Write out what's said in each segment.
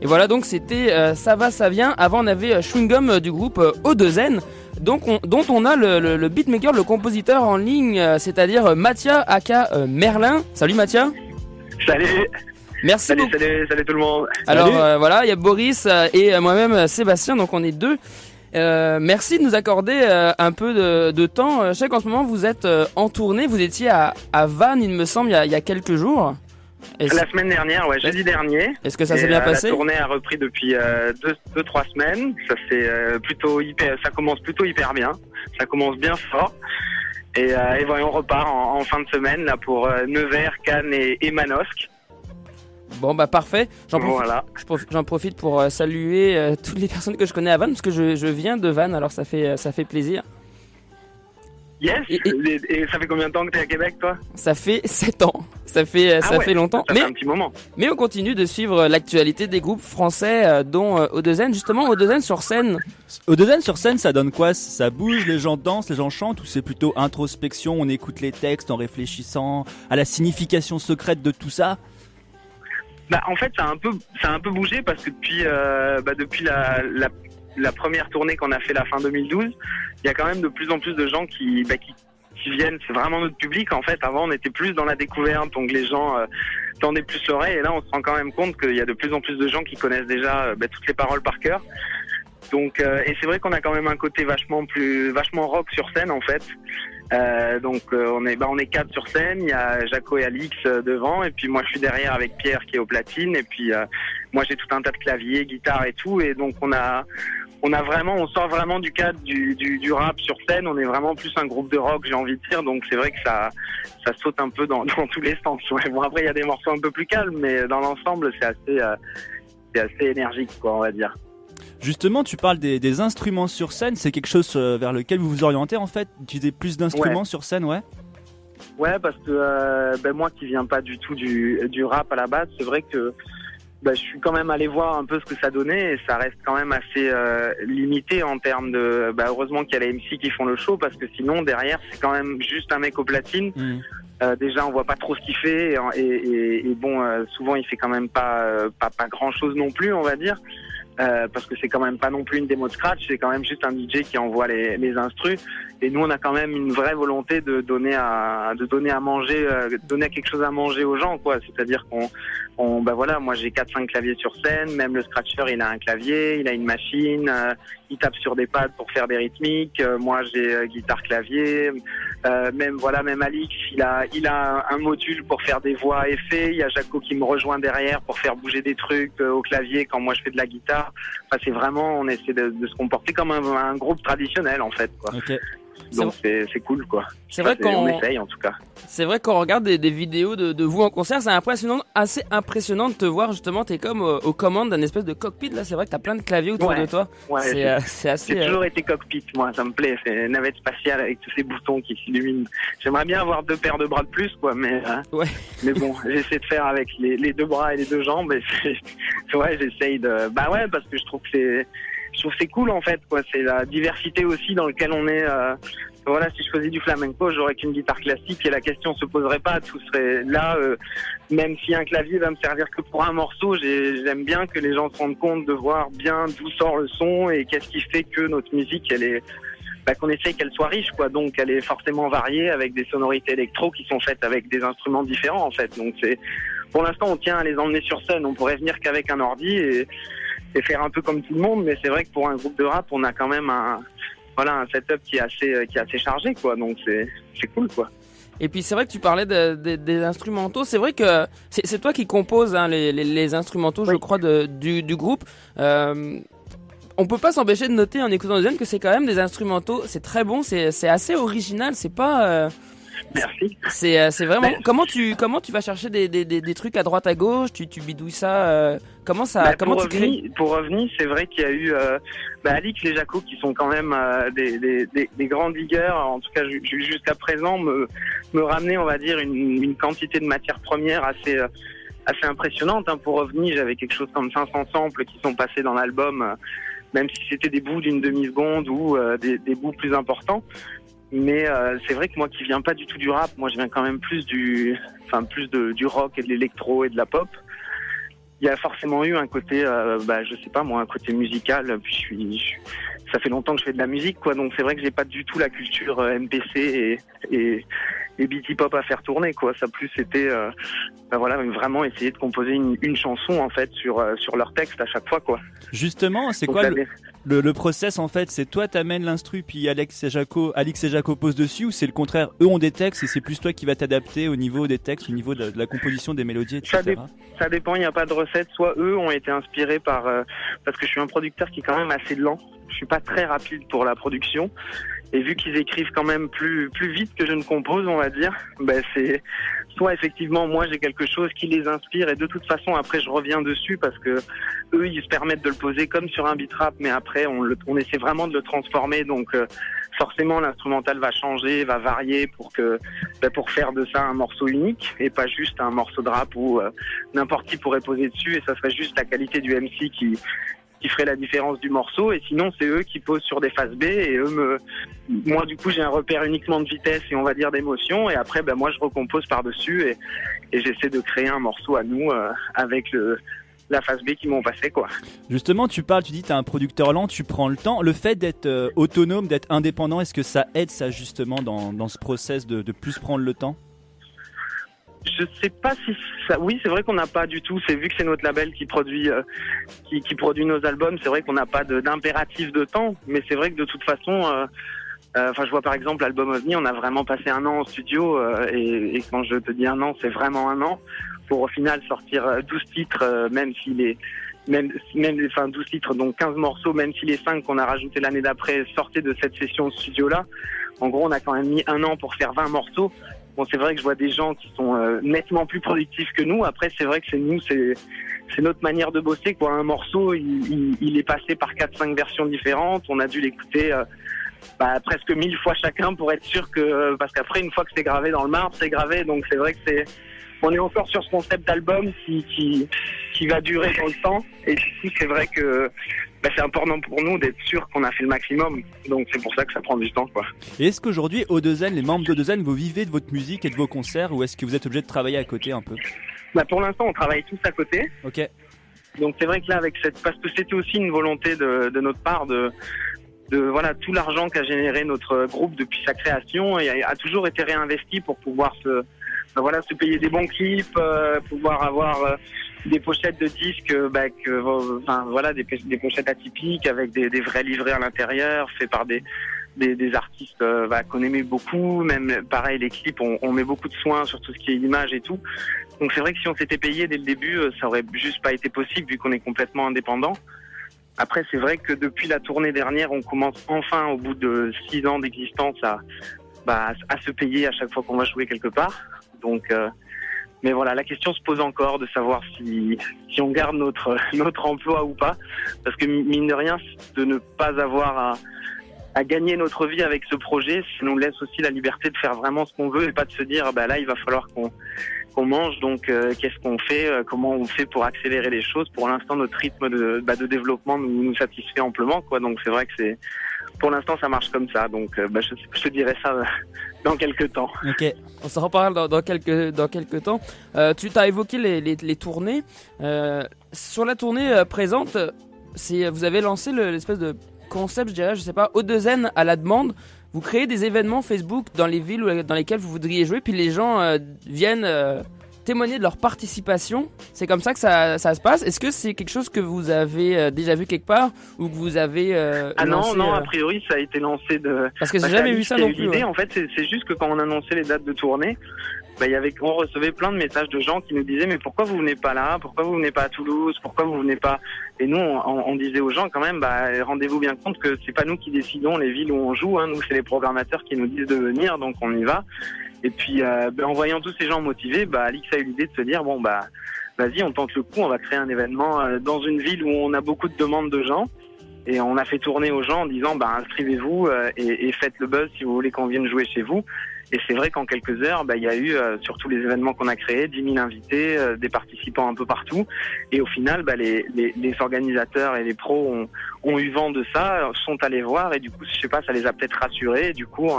Et voilà, donc c'était Ça va, ça vient. Avant, on avait Chewing Gum du groupe O2N, dont on a le beatmaker, le compositeur en ligne, c'est-à-dire Mathia aka Merlin. Salut Mathia. Salut. Merci Salut, beaucoup. salut tout le monde. Alors voilà, il y a Boris et moi-même Sébastien, donc on est deux. Merci de nous accorder un peu de temps. Je sais qu'en ce moment vous êtes en tournée, vous étiez à Vannes, il me semble, il y a quelques jours. La semaine dernière, ouais, jeudi dernier. Est-ce que ça s'est bien passé ? La tournée a repris depuis 2-3 semaines. Ça c'est ça commence plutôt hyper bien. Ça commence bien fort. Et voilà, on repart en fin de semaine là pour Nevers, Cannes et Manosque. Bon bah parfait, Voilà. J'en profite pour saluer toutes les personnes que je connais à Vannes, parce que je viens de Vannes, alors ça fait plaisir. Yes. Et ça fait combien de temps que t'es à Québec, toi ? Ça fait 7 ans, ça fait longtemps. Ça fait un petit moment. Mais on continue de suivre l'actualité des groupes français, dont O2N. Justement, O2N sur scène. O2N sur scène, ça donne quoi ? Ça bouge, les gens dansent, les gens chantent, ou c'est plutôt introspection, on écoute les textes en réfléchissant à la signification secrète de tout ça ? Bah en fait ça a un peu bougé parce que depuis la première tournée qu'on a fait la fin 2012, il y a quand même de plus en plus de gens qui viennent. C'est vraiment notre public en fait. Avant on était plus dans la découverte, donc les gens tendaient plus l'oreille, et là on se rend quand même compte qu'il y a de plus en plus de gens qui connaissent déjà toutes les paroles par cœur. Donc et c'est vrai qu'on a quand même un côté vachement rock sur scène en fait. On est 4 sur scène, il y a Jaco et Alix devant, et puis moi je suis derrière avec Pierre qui est au platine, et puis moi j'ai tout un tas de claviers, guitare et tout, et donc on sort vraiment du cadre du rap sur scène. On est vraiment plus un groupe de rock, j'ai envie de dire, donc c'est vrai que ça saute un peu dans tous les sens. Ouais. Bon, après il y a des morceaux un peu plus calmes, mais dans l'ensemble c'est assez énergique, quoi, on va dire. Justement, tu parles des instruments sur scène, c'est quelque chose vers lequel vous vous orientez en fait, d'utiliser plus d'instruments sur scène, ouais. Ouais, parce que moi qui viens pas du tout du rap à la base, c'est vrai que je suis quand même allé voir un peu ce que ça donnait, et ça reste quand même assez limité en termes de... heureusement qu'il y a les MC qui font le show, parce que sinon derrière c'est quand même juste un mec au platine. Déjà on voit pas trop ce qu'il fait, et souvent il fait quand même pas grand chose non plus, on va dire. Parce que c'est quand même pas non plus une démo de scratch, c'est quand même juste un DJ qui envoie les instrus, et nous on a quand même une vraie volonté de donner à manger, donner quelque chose à manger aux gens, quoi. C'est-à-dire moi j'ai 4-5 claviers sur scène, même le scratcher il a un clavier, il a une machine, il tape sur des pads pour faire des rythmiques, moi j'ai guitare clavier, même Alix il a un module pour faire des voix effets, il y a Jaco qui me rejoint derrière pour faire bouger des trucs au clavier quand moi je fais de la guitare. Enfin, c'est vraiment, on essaie de se comporter comme un groupe traditionnel en fait, quoi. Okay. Donc c'est cool, quoi. On essaye en tout cas. C'est vrai qu'on regarde des vidéos de vous en concert, c'est assez impressionnant de te voir justement. T'es comme aux commandes d'un espèce de cockpit là. C'est vrai que t'as plein de claviers autour de toi. Ouais, c'est assez. J'ai toujours été cockpit, moi, ça me plaît. C'est une navette spatiale avec tous ces boutons qui s'illuminent. J'aimerais bien avoir 2 paires de bras de plus, quoi, mais bon, j'essaie de faire avec les 2 bras et les 2 jambes. Et j'essaye de. Parce que je trouve que c'est cool en fait, quoi. C'est la diversité aussi dans laquelle on est. Si je faisais du flamenco, j'aurais qu'une guitare classique et la question se poserait pas. Tout serait là, même si un clavier va me servir que pour un morceau, j'aime bien que les gens se rendent compte de voir bien d'où sort le son et qu'est-ce qui fait que notre musique, elle est, qu'on essaye qu'elle soit riche, quoi. Donc elle est forcément variée avec des sonorités électro qui sont faites avec des instruments différents en fait. Donc pour l'instant, on tient à les emmener sur scène. On pourrait venir qu'avec un ordi et faire un peu comme tout le monde, mais c'est vrai que pour un groupe de rap, on a quand même un setup qui est assez chargé, quoi. Donc c'est cool, quoi. Et puis c'est vrai que tu parlais des instrumentaux. C'est vrai que c'est toi qui composes les instrumentaux, je crois, du groupe. On peut pas s'empêcher de noter en écoutant O2N que c'est quand même des instrumentaux. C'est très bon, c'est assez original. C'est pas. Merci. C'est vraiment. Comment tu vas chercher des trucs à droite à gauche, tu bidouilles ça. Comment tu crées? Pour revenir, c'est vrai qu'il y a eu Alix et Jaco qui sont quand même des grands diggers. En tout cas, jusqu'à présent, me ramener, on va dire, une quantité de matières premières assez impressionnante. Pour revenir, j'avais quelque chose comme 500 samples qui sont passés dans l'album, même si c'était des bouts d'une demi-seconde ou des bouts plus importants. Mais c'est vrai que moi qui viens pas du tout du rap, moi je viens quand même plus du rock et de l'électro et de la pop. il y a forcément eu un côté, je sais pas moi, un côté musical. Puis ça fait longtemps que je fais de la musique, quoi. Donc c'est vrai que j'ai pas du tout la culture MPC et beat hip hop à faire tourner, quoi. Ça plus c'était, vraiment essayer de composer une chanson en fait sur leur texte à chaque fois, quoi. Justement, c'est Donc, quoi le process en fait? C'est toi t'amènes l'instru puis Alix et Jaco posent dessus, ou c'est le contraire? Eux ont des textes et c'est plus toi qui vas t'adapter au niveau des textes, au niveau de la composition des mélodies, etc. Ça dépend, il n'y a pas de recette. Soit eux ont été inspirés par... parce que je suis un producteur qui est quand même assez lent. Je suis pas très rapide pour la production. Et vu qu'ils écrivent quand même plus vite que je ne compose, on va dire, c'est soit effectivement moi j'ai quelque chose qui les inspire et de toute façon après je reviens dessus parce que eux ils se permettent de le poser comme sur un beat rap, mais après on essaie vraiment de le transformer, donc forcément l'instrumental va changer, va varier pour faire de ça un morceau unique et pas juste un morceau de rap où n'importe qui pourrait poser dessus et ça serait juste la qualité du MC qui ferait la différence du morceau. Et sinon c'est eux qui posent sur des phases B et moi du coup j'ai un repère uniquement de vitesse et on va dire d'émotion, et après moi je recompose par dessus et j'essaie de créer un morceau à nous avec la phase B qu'ils m'ont passé, quoi. Justement, tu dis t'es un producteur lent, tu prends le temps. Le fait d'être autonome, d'être indépendant, est-ce que ça aide ça justement dans ce process de plus prendre le temps? Je sais pas si ça... Oui, c'est vrai qu'on n'a pas du tout... C'est vu que c'est notre label qui produit qui produit nos albums, c'est vrai qu'on n'a pas d'impératif de temps, mais c'est vrai que de toute façon... je vois par exemple l'album OVNI, on a vraiment passé 1 an en studio et quand je te dis 1 an, c'est vraiment 1 an pour au final sortir 12 titres, même 12 titres, donc 15 morceaux, même si les 5 qu'on a rajoutés l'année d'après sortaient de cette session de studio-là. En gros, on a quand même mis 1 an pour faire 20 morceaux. Bon, c'est vrai que je vois des gens qui sont nettement plus productifs que nous. Après, c'est vrai que c'est notre manière de bosser, quoi. Un morceau, il est passé par 4-5 versions différentes. On a dû l'écouter presque 1000 fois chacun pour être sûr que... Parce qu'après, une fois que c'est gravé dans le marbre, c'est gravé. Donc c'est vrai que on est encore sur ce concept d'album qui va durer dans le temps. Et du coup, c'est vrai que c'est important pour nous d'être sûr qu'on a fait le maximum. Donc c'est pour ça que ça prend du temps, quoi. Et est-ce qu'aujourd'hui, O2N, les membres d'O2N, vous vivez de votre musique et de vos concerts, ou est-ce que vous êtes obligé de travailler à côté un peu? Pour l'instant, on travaille tous à côté. Ok. Donc c'est vrai que là, parce que c'était aussi une volonté de notre part de tout l'argent qu'a généré notre groupe depuis sa création et a toujours été réinvesti pour pouvoir se payer des bons clips, pouvoir avoir des pochettes de disques, des pochettes atypiques avec des vrais livrets à l'intérieur, faits par des artistes qu'on aimait beaucoup. Même pareil, les clips, on met beaucoup de soins sur tout ce qui est image et tout. Donc c'est vrai que si on s'était payé dès le début, ça aurait juste pas été possible vu qu'on est complètement indépendant. Après, c'est vrai que depuis la tournée dernière, on commence enfin, au bout de 6 ans d'existence, à se payer à chaque fois qu'on va jouer quelque part. Donc, mais voilà, la question se pose encore de savoir si on garde notre emploi ou pas, parce que mine de rien, de ne pas avoir à gagner notre vie avec ce projet, ça nous laisse aussi la liberté de faire vraiment ce qu'on veut et pas de se dire là il va falloir qu'on mange, donc qu'est-ce qu'on fait, comment on fait pour accélérer les choses. Pour l'instant, notre rythme de développement nous satisfait amplement, quoi. Donc c'est vrai que pour l'instant ça marche comme ça, donc je te dirais ça dans quelques temps. Ok, on s'en reparle dans quelques temps. Tu t'as évoqué les tournées. Sur la tournée présente, vous avez lancé l'espèce de concept, je dirais, je sais pas, O2N à la demande. Vous créez des événements Facebook dans les villes dans lesquelles vous voudriez jouer, puis les gens viennent témoigner de leur participation. C'est comme ça que ça se passe. Est-ce que c'est quelque chose que vous avez déjà vu quelque part ou que vous avez lancé, non, a priori ça a été lancé parce que j'ai jamais vu ça non plus. L'idée, en fait, c'est juste que quand on annonçait les dates de tournée, on recevait plein de messages de gens qui nous disaient mais pourquoi vous venez pas là, pourquoi vous venez pas à Toulouse, pourquoi vous venez pas. Et nous on disait aux gens quand même rendez-vous bien compte que c'est pas nous qui décidons les villes où on joue, nous c'est les programmateurs qui nous disent de venir, donc on y va. Et puis en voyant tous ces gens motivés, Alix a eu l'idée de se dire vas-y, on tente le coup, on va créer un événement dans une ville où on a beaucoup de demandes de gens. Et on a fait tourner aux gens en disant inscrivez-vous et faites le buzz si vous voulez qu'on vienne jouer chez vous. Et c'est vrai qu'en quelques heures, il y a eu, sur tous les événements qu'on a créés, 10 000 invités, des participants un peu partout. Et au final, les organisateurs et les pros ont eu vent de ça, sont allés voir et du coup, je sais pas, ça les a peut-être rassurés. Et du coup,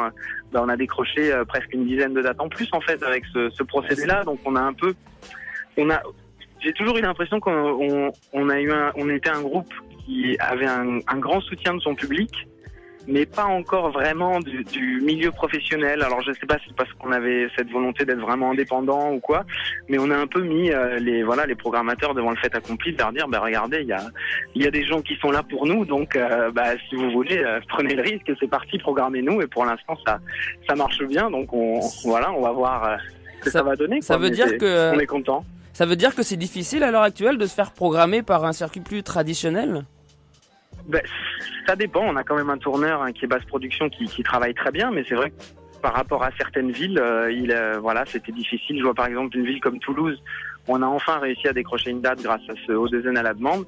on a décroché presque une dizaine de dates en plus en fait avec ce procédé-là. Donc on a j'ai toujours eu l'impression on était un groupe qui avait un grand soutien de son public, mais pas encore vraiment du milieu professionnel. Alors je sais pas si c'est parce qu'on avait cette volonté d'être vraiment indépendant ou quoi, mais on a un peu mis les programmateurs devant le fait accompli, de leur dire regardez, il y a des gens qui sont là pour nous, donc si vous voulez, prenez le risque, c'est parti, programmez-nous. Et pour l'instant ça marche bien, donc on va voir ce que ça va donner, quoi. Ça veut dire que on est content. Ça veut dire que c'est difficile à l'heure actuelle de se faire programmer par un circuit plus traditionnel? Ça dépend, on a quand même un tourneur qui est basse production qui travaille très bien, mais c'est vrai que par rapport à certaines villes, c'était difficile. Je vois par exemple une ville comme Toulouse, où on a enfin réussi à décrocher une date grâce à ce O2N à la demande.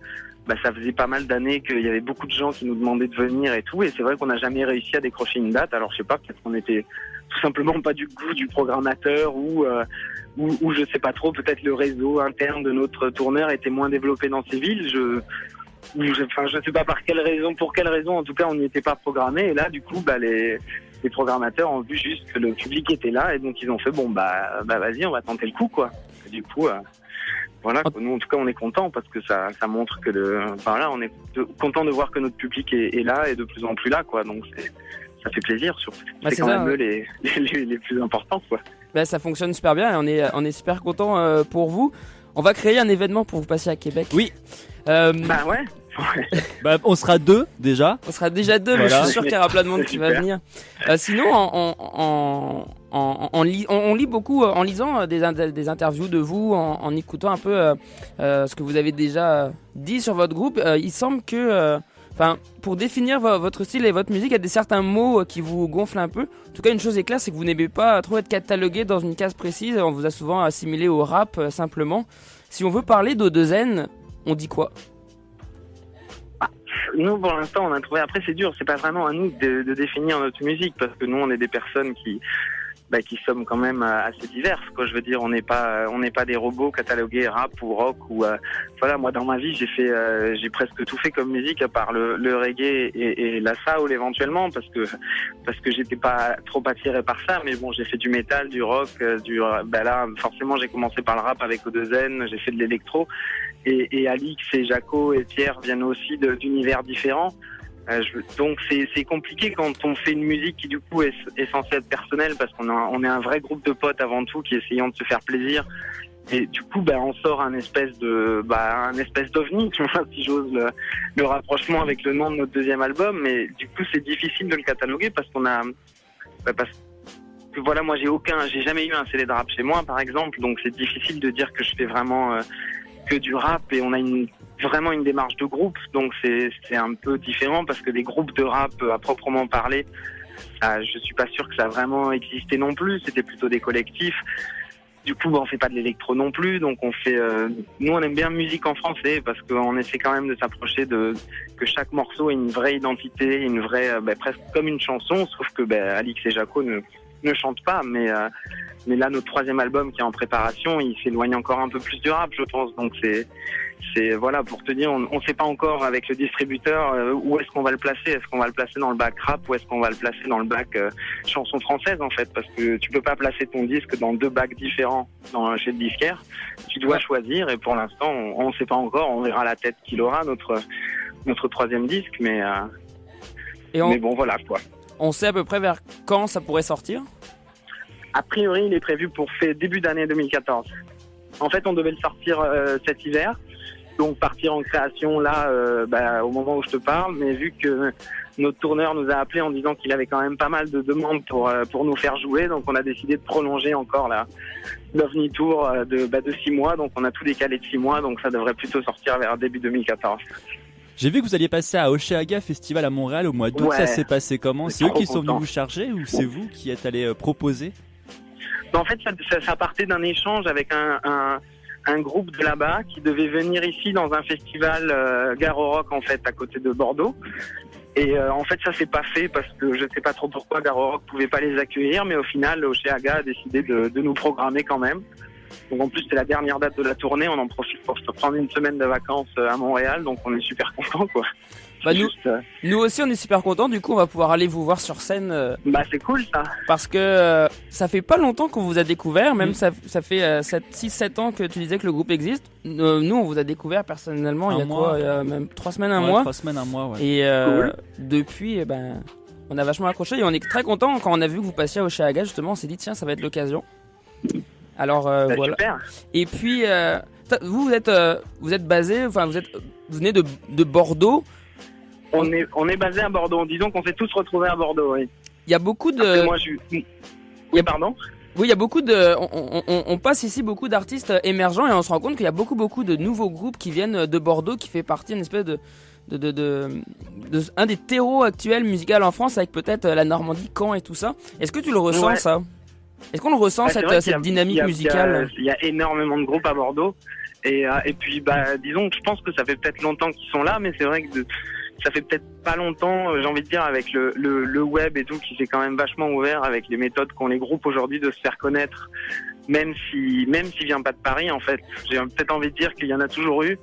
Ça faisait pas mal d'années qu'il y avait beaucoup de gens qui nous demandaient de venir et tout, et c'est vrai qu'on n'a jamais réussi à décrocher une date. Alors je sais pas, peut-être qu'on était tout simplement pas du goût du programmateur ou je sais pas trop, peut-être le réseau interne de notre tourneur était moins développé dans ces villes. Je sais pas pour quelle raison, en tout cas on n'y était pas programmé, et là du coup les programmateurs ont vu juste que le public était là, et donc ils ont fait vas-y, on va tenter le coup, quoi. Et du coup nous en tout cas on est content parce que ça montre que on est content de voir que notre public est là et de plus en plus là, quoi. Donc ça fait plaisir, surtout. C'est quand même eux les plus importants, quoi. Ça fonctionne super bien et on est super content pour vous. On va créer un événement pour vous passer à Québec. Oui. Ouais. On sera 2 déjà. On sera déjà 2, mais je suis sûr qu'il y aura plein de monde qui va venir. Sinon, on lit beaucoup en lisant des interviews de vous, en écoutant un peu ce que vous avez déjà dit sur votre groupe. Il semble que, pour définir votre style et votre musique, il y a certains mots qui vous gonflent un peu. En tout cas, une chose est claire, c'est que vous n'aimez pas trop être catalogué dans une case précise. On vous a souvent assimilé au rap, simplement. Si on veut parler d'O2N, on dit quoi? Nous, pour l'instant, on a trouvé. Après, c'est dur. C'est pas vraiment à nous de définir notre musique, parce que nous, on est des personnes qui sommes quand même assez diverses, quoi. Je veux dire, on n'est pas des robots catalogués rap ou rock ou moi dans ma vie j'ai presque tout fait comme musique à part le reggae et la soul éventuellement, parce que j'étais pas trop attiré par ça, mais bon, j'ai fait du métal, du rock, là forcément j'ai commencé par le rap avec O2N, j'ai fait de l'électro, et Alix et Jaco et Pierre viennent aussi d'univers différents. Donc c'est compliqué quand on fait une musique qui du coup est censée être personnelle, parce qu'on est un vrai groupe de potes avant tout qui essayons de se faire plaisir, et du coup on sort un espèce d'ovni, si j'ose le rapprochement avec le nom de notre deuxième album. Mais du coup c'est difficile de le cataloguer parce qu'on a moi j'ai jamais eu un CD de rap chez moi par exemple, donc c'est difficile de dire que je fais vraiment que du rap, et on a vraiment une démarche de groupe, donc c'est un peu différent, parce que des groupes de rap à proprement parler, je suis pas sûr que ça a vraiment existé non plus. C'était plutôt des collectifs. Du coup, on fait pas de l'électro non plus, donc on fait. Nous, on aime bien musique en français, parce qu'on essaie quand même de s'approcher que chaque morceau ait une vraie identité, une vraie, presque comme une chanson, sauf que Alix et Jaco ne chantent pas, mais là notre troisième album qui est en préparation, il s'éloigne encore un peu plus du rap, je pense. Donc c'est pour te dire, on sait pas encore avec le distributeur où est-ce qu'on va le placer. Est-ce qu'on va le placer dans le bac rap ou est-ce qu'on va le placer dans le bac chanson française, en fait, parce que tu peux pas placer ton disque dans 2 bacs différents chez le disquaire. Tu dois choisir, et pour l'instant on sait pas encore. On verra la tête qu'il aura notre troisième disque, mais bon, voilà, quoi. On sait à peu près vers quand ça pourrait sortir? A priori, il est prévu pour début d'année 2014. En fait, on devait le sortir cet hiver, donc partir en création là, au moment où je te parle. Mais vu que notre tourneur nous a appelé en disant qu'il avait quand même pas mal de demandes pour nous faire jouer, donc on a décidé de prolonger encore l'OVNI Tour de 6 mois. Donc on a tout décalé de 6 mois, donc ça devrait plutôt sortir vers début 2014. J'ai vu que vous alliez passer à Oshéaga Festival à Montréal au mois d'août. Ouais. Ça s'est passé comment? C'est eux qui sont venus vous charger, ou c'est vous qui êtes allé proposer? En fait, ça partait d'un échange avec un groupe de là-bas qui devait venir ici dans un festival Gare au Rock, en fait, à côté de Bordeaux. Et en fait, ça s'est pas fait parce que je sais pas trop pourquoi Gare au Rock pouvait pas les accueillir, mais au final, Oshéaga a décidé de nous programmer quand même. Donc en plus, c'est la dernière date de la tournée, on en profite pour se prendre une semaine de vacances à Montréal, donc on est super contents, quoi. Bah, Juste, nous aussi, on est super contents. Du coup, on va pouvoir aller vous voir sur scène. bah c'est cool ça. Parce que ça fait pas longtemps qu'on vous a découvert. Même ça fait 6-7 ans que tu disais que le groupe existe. Nous, on vous a découvert personnellement il y a quoi, il y a même 3 semaines, un mois. 3 semaines, un mois, ouais. Et Cool. depuis, on a vachement accroché et on est très content quand on a vu que vous passiez au Oshéaga. Justement, on s'est dit tiens, ça va être l'occasion. Alors Bah, voilà. super. Et puis vous êtes basé, enfin vous venez de Bordeaux. On est basé à Bordeaux. Disons qu'on s'est tous retrouvés à Bordeaux, oui. Il y a beaucoup de. Après, moi, oui, pardon. Oui, il y a beaucoup de. On passe ici beaucoup d'artistes émergents et on se rend compte qu'il y a beaucoup de nouveaux groupes qui viennent de Bordeaux, qui fait partie d'une espèce de un des terreaux actuels musicaux en France, avec peut-être la Normandie, Caen et tout ça. Est-ce que tu le ressens, Ouais. ça? Est-ce qu'on le ressent, Bah, c'est vrai qu'il y cette a- dynamique musicale? Il y a énormément de groupes à Bordeaux. Et puis, bah, disons que je pense que ça fait peut-être longtemps qu'ils sont là, mais c'est vrai que ça fait peut-être pas longtemps, j'ai envie de dire, avec le web et tout, qui s'est quand même vachement ouvert avec les méthodes qu'ont les groupes aujourd'hui de se faire connaître, même s'il vient pas de Paris, en fait. J'ai peut-être envie de dire qu'il y en a toujours eu,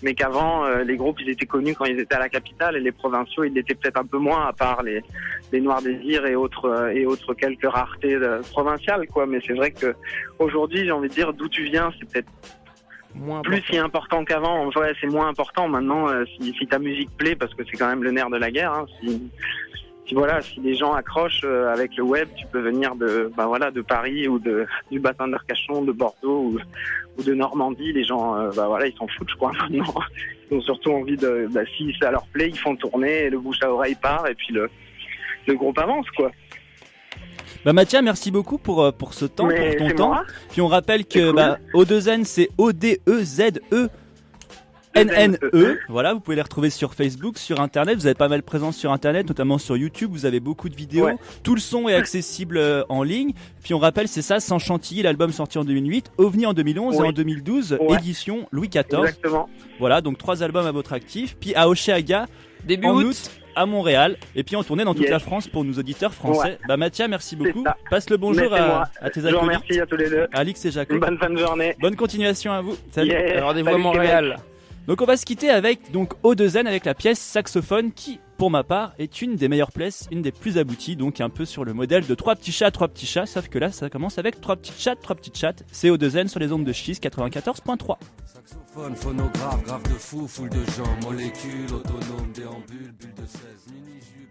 mais qu'avant, les groupes, ils étaient connus quand ils étaient à la capitale, et les provinciaux, ils l'étaient peut-être un peu moins, à part les Noirs Désirs et autres quelques raretés provinciales, quoi. Mais c'est vrai que aujourd'hui, j'ai envie de dire, d'où tu viens, c'est peut-être Moins plus si important qu'avant. Ouais, c'est moins important maintenant si ta musique plaît, parce que c'est quand même le nerf de la guerre. Hein. Si les gens accrochent avec le web, tu peux venir de Paris ou du bassin d'Arcachon, de Bordeaux ou de Normandie. Les gens, ils s'en foutent, je crois, maintenant. Ils ont surtout envie si ça leur plaît, ils font tourner, et le bouche à oreille part, et puis le groupe avance, quoi. Bah Mathia, merci beaucoup pour ce temps, Mais pour ton c'est temps. moi. Puis on rappelle que C'est cool. O2N c'est O-D-E-Z-E N-N-E. Voilà, vous pouvez les retrouver sur Facebook, sur Internet. Vous avez pas mal de présence sur Internet, notamment sur YouTube. Vous avez beaucoup de vidéos. Ouais. Tout le son est accessible en ligne. Puis on rappelle, c'est ça, Sans Chantilly, l'album sorti en 2008, OVNI en 2011 et Oui. en 2012, Ouais. édition Louis XIV. Exactement. Voilà, donc 3 albums à votre actif. Puis à Oshéaga, Début en août. août, à Montréal. Et puis en tournée dans toute Yes. la France pour nos auditeurs français. Ouais. Bah Mathia, merci beaucoup. ça. Passe le bonjour Mais c'est moi. à tes Je vous acolytes, remercie à tous les deux. Alix et Jaco. Une bonne fin de journée. Bonne continuation à vous. Salut. Yeah. Rendez-vous à Salut, Montréal. Donc on va se quitter avec donc O2N avec la pièce Saxophone qui, pour ma part, est une des meilleures pièces, une des plus abouties, donc un peu sur le modèle de 3 petits chats, sauf que là ça commence avec 3 petites chattes. C'est O2N sur les ondes de Schiste 94.3. Saxophone, phonographe, grave de fou, foule de gens, molécules, autonomes, déambules, bulles de 16, mini-jus.